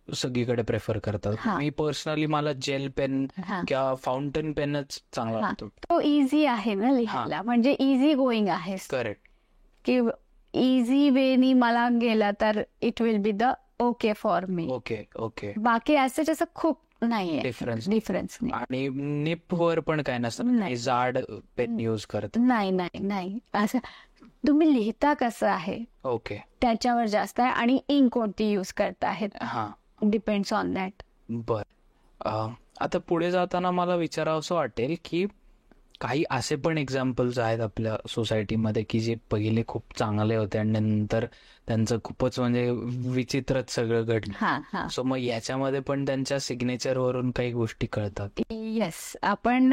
सगळीकडे प्रेफर करतात. मी पर्सनली मला जेल पेन किंवा फाउंटन पेनच चांगला वाटतो. तो इझी आहे ना लिहायला, म्हणजे इझी गोईंग आहे. करेक्ट. की इझी वेनी मला गेला तर it will be the okay for me. Okay. बाकी असं खूप नाही डिफरन्स. आणि निप वर पण काय नसतं, जाड पेन यूज करत नाही. असं तुम्ही लिहिता कसं आहे ओके त्याच्यावर जास्त आहे, आणि इंक कोणती यूज करता आहेत डिपेंड्स ऑन दॅट. बर, आता पुढे जाताना मला विचारावंसं वाटेल की काही असे पण एक्झाम्पल्स आहेत आपल्या सोसायटीमध्ये की जे पहिले खूप चांगले होते आणि नंतर त्यांचं खूपच म्हणजे विचित्रच सगळं घडलं. सो मग याच्यामध्ये पण त्यांच्या सिग्नेचर वरून काही गोष्टी कळतात. येस, आपण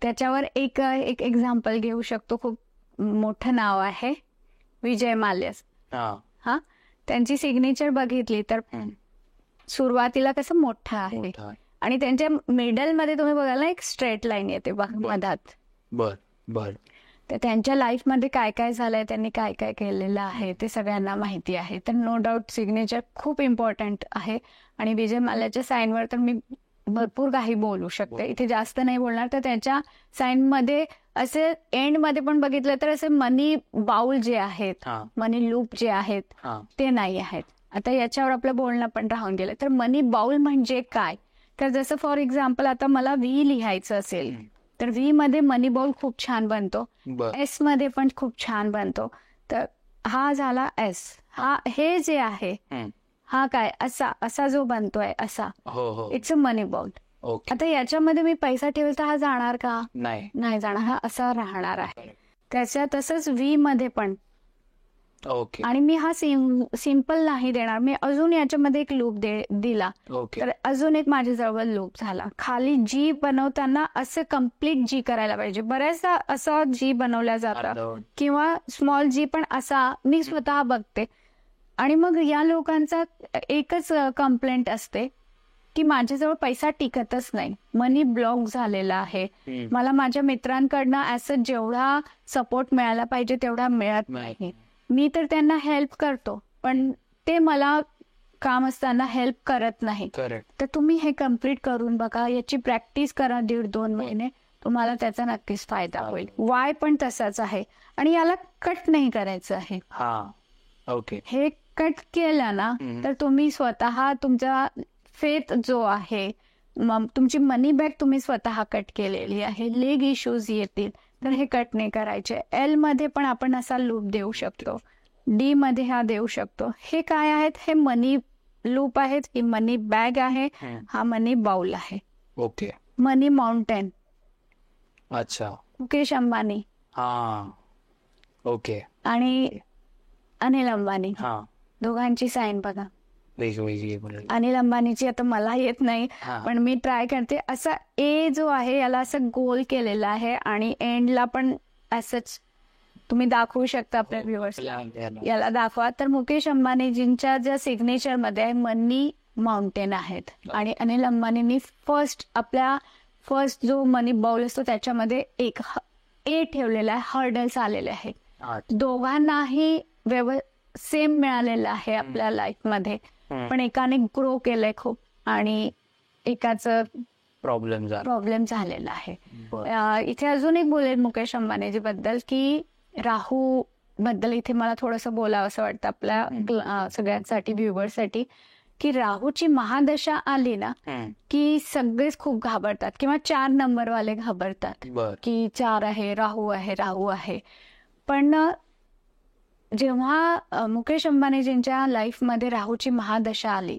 त्याच्यावर एक एक्झाम्पल घेऊ शकतो. खूप मोठं नाव आहे विजय माल्या. हा, त्यांची सिग्नेचर बघितली तर सुरुवातीला कसं मोठं आहे आणि त्यांच्या मिडल मध्ये तुम्ही बघाल ना एक स्ट्रेट लाईन येते मधात. बर बर. तर त्यांच्या लाईफमध्ये काय काय झालंय, त्यांनी काय काय केलेलं आहे ते सगळ्यांना माहिती आहे. तर नो डाऊट सिग्नेचर खूप इम्पॉर्टंट आहे. आणि विजय मल्ल्याच्या साईनवर तर मी भरपूर काही बोलू शकते, इथे जास्त नाही बोलणार. तर त्यांच्या साईनमध्ये असे एंड मध्ये पण बघितलं तर असे मनी बाउल जे आहेत, मनी लूप जे आहेत ते नाही आहेत. आता याच्यावर आपलं बोलणं पण राहून गेलं. तर मनी बाउल म्हणजे काय, तर जसं फॉर एक्झाम्पल आता मला व्ही लिहायचं असेल तर व्ही मध्ये मनी बाउल खूप छान बनतो, एस मध्ये पण खूप छान बनतो. तर हा झाला एस. हे जे आहे हा काय असा जो बनतोय असा, इट्स अ मनी बाउल. आता याच्यामध्ये मी पैसा ठेवला तर हा जाणार का, नाही जाणार, हा असा राहणार आहे. त्याच्या तसंच व्ही मध्ये पण. आणि मी हा सिंपल नाही देणार, मी अजून याच्यामध्ये एक लूप दिला तर अजून एक माझ्याजवळ लूप झाला. खाली जी बनवताना असं कम्प्लीट जी करायला पाहिजे. बऱ्याचदा असं जी बनवल्या जातं किंवा स्मॉल जी पण असा मी स्वतः बघते. आणि मग या लोकांचा एकच कंप्लेंट असते की माझ्याजवळ पैसा टिकतच नाही, मनी ब्लॉक झालेला आहे, मला माझ्या मित्रांकडनं असं जेवढा सपोर्ट मिळायला पाहिजे तेवढा मिळत नाही. मी तर त्यांना हेल्प करतो पण ते मला काम असताना हेल्प करत नाही. तर तुम्ही हे कम्प्लीट करून बघा, याची प्रॅक्टिस करा 1.5-2 महिने, तुम्हाला त्याचा नक्कीच फायदा होईल. वाय पण तसाच आहे आणि याला कट नाही करायचं आहे. हे कट केलं ना तर तुम्ही स्वतः तुमचा फेथ जो आहे, तुमची मनी बॅग तुम्ही स्वतः कट केलेली आहे, लेग इश्यूज येतील तर हे कट नाही करायचे. एल मध्ये पण आपण असा लूप देऊ शकतो, डी मध्ये हा देऊ शकतो. हे काय आहेत, हे मनी लूप आहेत, ही मनी बॅग आहे, हा मनी बाउल आहे. मनी माउंटेन, अच्छा, मुकेश अंबानी आणि अनिल अंबानी, दोघांची साईन बघा. अनिल अंबानीची आता मला येत नाही पण मी ट्राय करते. असा ए जो आहे याला असं गोल केलेला आहे आणि एंडला पण असंच तुम्ही दाखवू शकता आपल्या व्ह्युअर्सला. याला दाखवा. तर मुकेश अंबानीजींच्या ज्या सिग्नेचर मध्ये मनी माउंटेन आहेत आणि अनिल अंबानींनी फर्स्ट जो मनी बाउल असतो त्याच्यामध्ये एक ए ठेवलेला आहे, हर्डल्स आलेले आहेत. दोघांनाही सेम मिळालेलं आहे आपल्या लाईफ मध्ये, पण एकाने ग्रो केलंय खूप आणि एकाचं प्रॉब्लेम झालेला आहे. इथे अजून एक बोलेल मुकेश अंबानीजी बद्दल की राहू बद्दल इथे मला थोडंसं बोलावं असं वाटतं आपल्या सगळ्यांसाठी, व्ह्युअर्ससाठी, की राहूची महादशा आली ना की सगळेच खूप घाबरतात किंवा 4 नंबरवाले घाबरतात की 4 आहे, राहू आहे. पण जेव्हा मुकेश अंबानीजींच्या लाईफमध्ये राहूची महादशा आली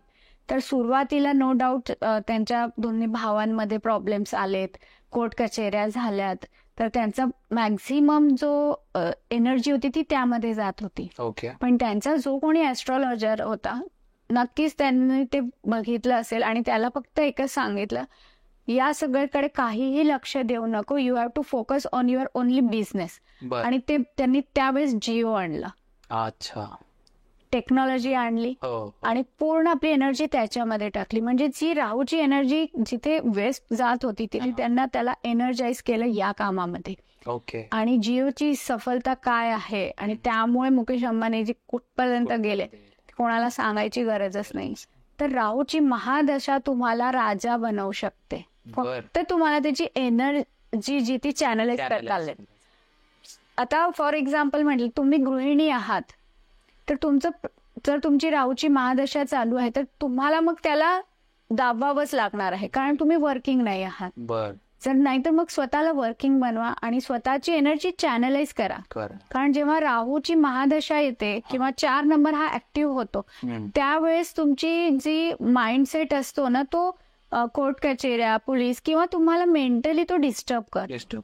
तर सुरुवातीला नो डाऊट त्यांच्या दोन्ही भावांमध्ये प्रॉब्लेम्स आलेत, कोर्ट कचेऱ्या झाल्यात, तर त्यांचा मॅक्झिमम जो एनर्जी होती ती त्यामध्ये जात होती. पण त्यांचा जो कोणी ऍस्ट्रॉलॉजर होता नक्कीच त्यांनी ते बघितलं असेल आणि त्याला फक्त एकच सांगितलं, या सगळ्याकडे काहीही लक्ष देऊ नको, you have to focus on your only business. आणि त्यांनी त्यावेळेस जिओ आणला, टेक्नॉलॉजी आणली आणि पूर्ण आपली एनर्जी त्याच्यामध्ये टाकली. म्हणजे जी राहूची एनर्जी जिथे वेस्ट जात होती तिथे त्यांना त्याला एनर्जाइज केलं या कामामध्ये. आणि जिओची सफलता काय आहे आणि त्यामुळे मुकेश अंबानीजी कुठपर्यंत गेले कोणाला सांगायची गरजच नाही. तर राहूची महादशा तुम्हाला राजा बनवू शकते, फक्त तुम्हाला त्याची एनर्जी जी ती चॅनलाइज करता आली. आता फॉर एक्झाम्पल म्हटलं तुम्ही गृहिणी आहात तर जर तुमची राहूची महादशा चालू आहे तर तुम्हाला मग त्याला दाबावंच लागणार आहे कारण तुम्ही वर्किंग नाही आहात. जर नाही तर मग स्वतःला वर्किंग बनवा आणि स्वतःची एनर्जी चॅनलाइज करा. कारण जेव्हा राहूची महादशा येते किंवा 4 नंबर हा ऍक्टिव्ह होतो त्यावेळेस तुमची जी माइंडसेट असतो ना तो कोर्ट कचेऱ्या, पोलीस किंवा तुम्हाला मेंटली तो डिस्टर्ब करतो.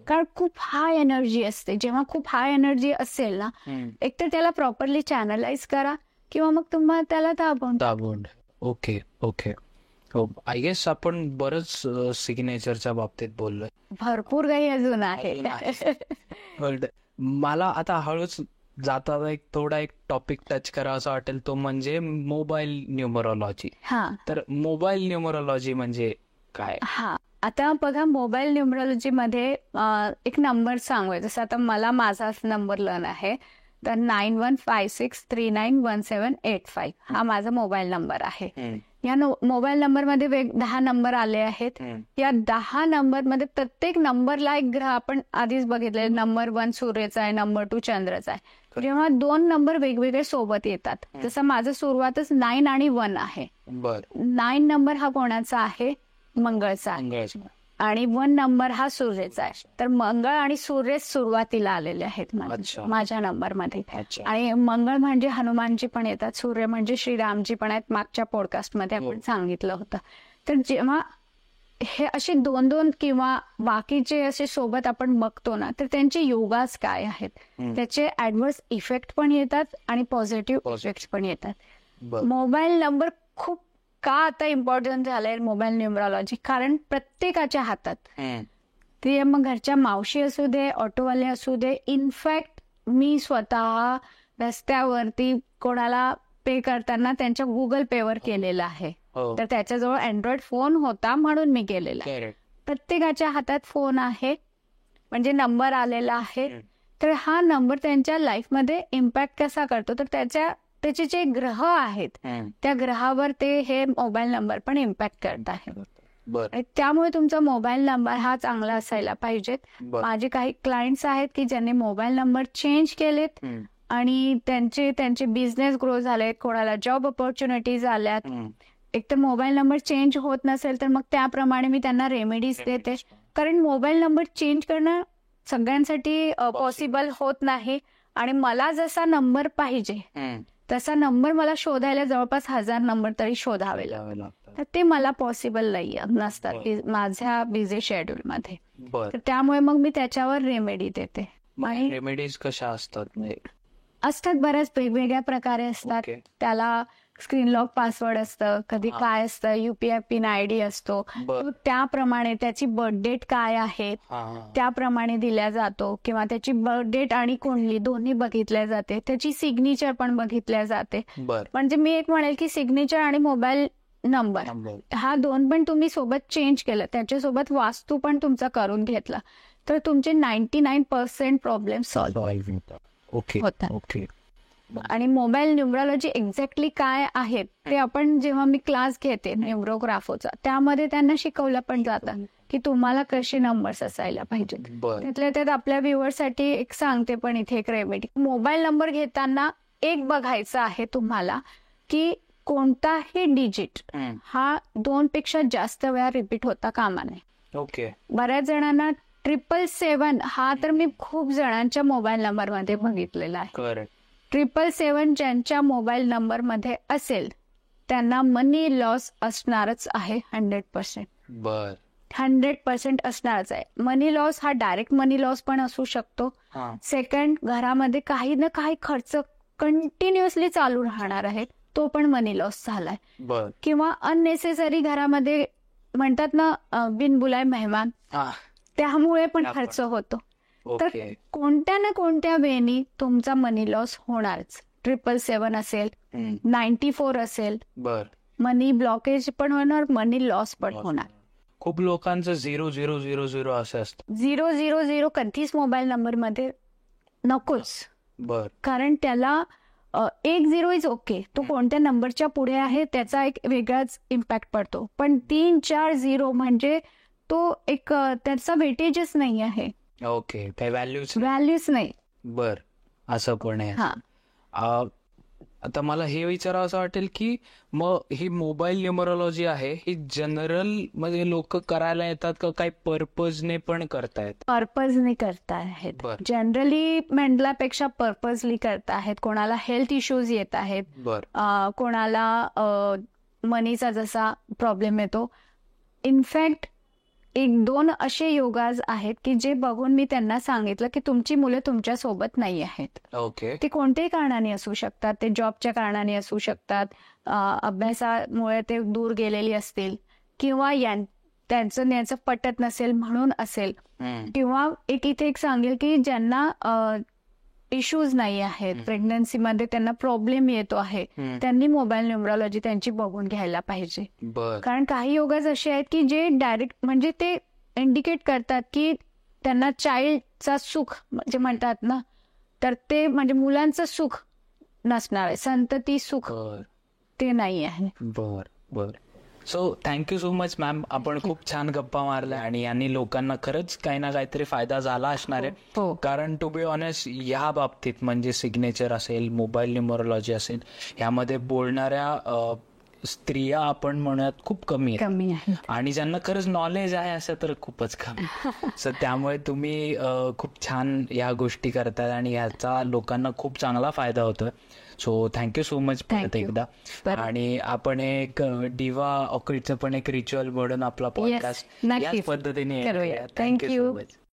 कारण खूप हाय एनर्जी असते. जेव्हा खूप हाय एनर्जी असेल ना एकतर त्याला प्रॉपरली चॅनलाइज करा किंवा मग तुम्हाला त्याला दाबून. ओके. आय गेस आपण बरंच सिग्नेचरच्या बाबतीत बोललोय, भरपूर काही अजून आहे. मला आता हळूच जाता एक टॉपिक टच करावा वाटेल तो म्हणजे मोबाईल न्यूमरोलॉजी. हा तर मोबाईल न्यूमरोलॉजी म्हणजे काय? हा आता बघा, मोबाईल न्यूमरोलॉजी मध्ये एक नंबर सांगूया. जसं आता मला माझा नंबर लर्न आहे, तर 9156391785 हा माझा मोबाईल नंबर आहे. या मोबाईल नंबर मध्ये 10 नंबर आले आहेत. या 10 नंबर मध्ये प्रत्येक नंबरला एक ग्रह आपण आधीच बघितले. नंबर 1 सूर्याचा आहे, नंबर 2 चंद्राचा आहे. जेव्हा 2 नंबर वेगवेगळे सोबत येतात, जसं माझं सुरुवातच 9 आणि 1 आहे. 9 नंबर हा कोणाचा आहे? मंगळचा आहे. आणि 1 नंबर हा सूर्याचा आहे. तर मंगळ आणि सूर्य सुरुवातीला आलेले आहेत माझ्या नंबर मध्ये. आणि मंगळ म्हणजे हनुमानजी पण येतात, सूर्य म्हणजे श्रीरामजी पण आहेत. मागच्या पॉडकास्ट मध्ये आपण सांगितलं होतं. तर जेव्हा हे असे 2-2 किंवा बाकीचे असे सोबत आपण बघतो ना, तर त्यांचे योगास काय आहेत, त्याचे ऍडव्हर्स इफेक्ट पण येतात आणि पॉझिटिव्ह इफेक्ट पण येतात. मोबाईल नंबर खूप का आता इम्पॉर्टंट झालंय मोबाईल न्यूमरोलॉजी? कारण प्रत्येकाच्या हातात, ते मग घरच्या मावशी असू दे, ऑटोवाले असू दे, इनफॅक्ट मी स्वतः रस्त्यावरती कोणाला पे करताना त्यांच्या गुगल पे वर केलेलं आहे. तर त्याच्याजवळ अँड्रॉइड फोन होता म्हणून मी केलेला. प्रत्येकाच्या हातात फोन आहे, म्हणजे नंबर आलेला आहे. तर हा नंबर त्यांच्या लाईफमध्ये इम्पॅक्ट कसा करतो, तर त्याचे जे ग्रह आहेत त्या ग्रहावर ते हे मोबाईल नंबर पण इम्पॅक्ट करत आहे. त्यामुळे तुमचा मोबाईल नंबर हा चांगला असायला पाहिजे. माझे काही क्लायंट्स आहेत की ज्यांनी मोबाईल नंबर चेंज केलेत आणि त्यांचे बिझनेस ग्रो झालेत, कोणाला जॉब ऑपॉर्च्युनिटीज आल्यात. एक तर मोबाईल नंबर चेंज होत नसेल तर मग त्याप्रमाणे मी त्यांना रेमेडीज देते. कारण मोबाईल नंबर चेंज करणं सगळ्यांसाठी पॉसिबल होत नाही. आणि मला जसा नंबर पाहिजे तसा नंबर मला शोधायला जवळपास 1000 नंबर तरी शोधावे लागतात. तर ते मला पॉसिबल नसतात माझ्या बिझी शेड्यूल मध्ये. तर त्यामुळे मग मी त्याच्यावर रेमेडी देते. आणि रेमेडीज कशा असतात? बऱ्याच वेगवेगळ्या प्रकारे असतात. त्याला स्क्रीन लॉक पासवर्ड असतं, कधी काय असतं, UPI पिन ID असतो. त्याप्रमाणे त्याची बर्थ डेट काय आहे त्याप्रमाणे दिल्या जातो, किंवा त्याची बर्थ डेट आणि कुंडली दोन्ही बघितल्या जाते. त्याची सिग्नेचर पण बघितल्या जाते. म्हणजे मी एक म्हणेल की सिग्नेचर आणि मोबाईल नंबर हा 2 पण तुम्ही सोबत चेंज केलं, त्याच्यासोबत वास्तू पण तुमचा करून घेतला, तर तुमचे 99% प्रॉब्लेम सॉल्व्ह होतात. आणि मोबाईल न्यूमरोलॉजी एक्झॅक्टली काय आहेत ते आपण जेव्हा मी क्लास घेते न्यूरोग्राफोचा, त्यामध्ये त्यांना शिकवलं पण जातं की तुम्हाला कसे नंबर्स असायला पाहिजेत. त्यातल्या त्यात आपल्या व्ह्युअरसाठी एक सांगते पण इथे एक रेमेडी. मोबाईल नंबर घेताना एक बघायचं आहे तुम्हाला की कोणताही डिजिट हा 2 पेक्षा जास्त वेळा रिपीट होता कामा नये. बऱ्याच जणांना 777 हा तर मी खूप जणांच्या मोबाईल नंबर मध्ये बघितलेला आहे. 777 ज्यांच्या मोबाईल नंबर मध्ये असेल त्यांना मनी लॉस असणारच आहे. 100% 100% असणारच आहे. मनी लॉस हा डायरेक्ट मनी लॉस पण असू शकतो. सेकंड, घरामध्ये काही ना काही खर्च कंटिन्युअसली चालू राहणार आहे, तो पण मनी लॉस झालाय. किंवा अननेसेसरी घरामध्ये म्हणतात ना बिनबुलाय मेहमान, त्यामुळे पण खर्च होतो. तर कोणत्या ना कोणत्या वेनी तुमचा मनी लॉस होणारच. 777 असेल, 94 असेल, मनी ब्लॉकेज पण होणार, मनी लॉस पण होणार. खूप लोकांचं 0000 असं असतं. 000 कधीच मोबाईल नंबर मध्ये नकोच. कारण त्याला 10 इज ओके, तो कोणत्या नंबरच्या पुढे आहे त्याचा एक वेगळाच इम्पॅक्ट पडतो. पण 3-4 म्हणजे तो एक त्याचा वेटेजच नाही आहे. काही व्हॅल्यूच नाही. असं पण आहे. आता मला हे विचारावं वाटेल की मग ही मोबाईल न्यूमरोलॉजी आहे ही जनरल मध्ये लोक करायला येतात का काही पर्पजने पण करतायत? पर्पजने करतायत. जनरली म्हटल्यापेक्षा पर्पजली करतायत. कोणाला हेल्थ इश्यूज येत आहेत, कोणाला मनीचा जसा प्रॉब्लेम येतो. इनफॅक्ट 1-2 असे योगाज आहेत की जे बघून मी त्यांना सांगितलं की तुमची मुलं तुमच्या सोबत नाही आहेत. ते कोणत्याही कारणाने असू शकतात. ते जॉबच्या कारणाने असू शकतात, अभ्यासामुळे ते दूर गेलेली असतील, किंवा त्यांचं पटत नसेल म्हणून असेल. किंवा इथे एक सांगेल की ज्यांना इश्यूज नाही आहेत, प्रेग्नन्सीमध्ये त्यांना प्रॉब्लेम येतो आहे, त्यांनी मोबाईल न्यूमरॉलॉजी त्यांची बघून घ्यायला पाहिजे. बर कारण काही योगाज असे आहेत की जे डायरेक्ट म्हणजे ते इंडिकेट करतात की त्यांना चाइल्डचा सुख जे म्हणतात ना, तर ते म्हणजे मुलांचं सुख नसणार आहे, संतती सुख बर ते नाही आहे. बर बर so thank you so much ma'am. आपण खूप छान गप्पा मारल्या आणि यांनी लोकांना खरंच काही ना काहीतरी फायदा झाला असणार आहे. हो. कारण टू बी ऑनेस्ट या बाबतीत म्हणजे सिग्नेचर असेल, मोबाईल न्यूमरोलॉजी असेल, यामध्ये बोलणाऱ्या स्त्रिया आपण म्हणूयात खूप कमी आहेत कमी आहे. आणि ज्यांना खरंच नॉलेज आहे असं तर खूपच कमी. सो त्यामुळे तुम्ही खूप छान या गोष्टी करताय आणि याचा लोकांना खूप चांगला फायदा होतोय. सो थँक्यू सो मच परत Thank you. एकदा. बरं. आणि आपण एक डिवा ऑक्रिटचं पण एक रिच्युअल म्हणून आपला पॉडकास्ट नक्कीच. याच पद्धतीने करूया. Thank you Thank you. So much.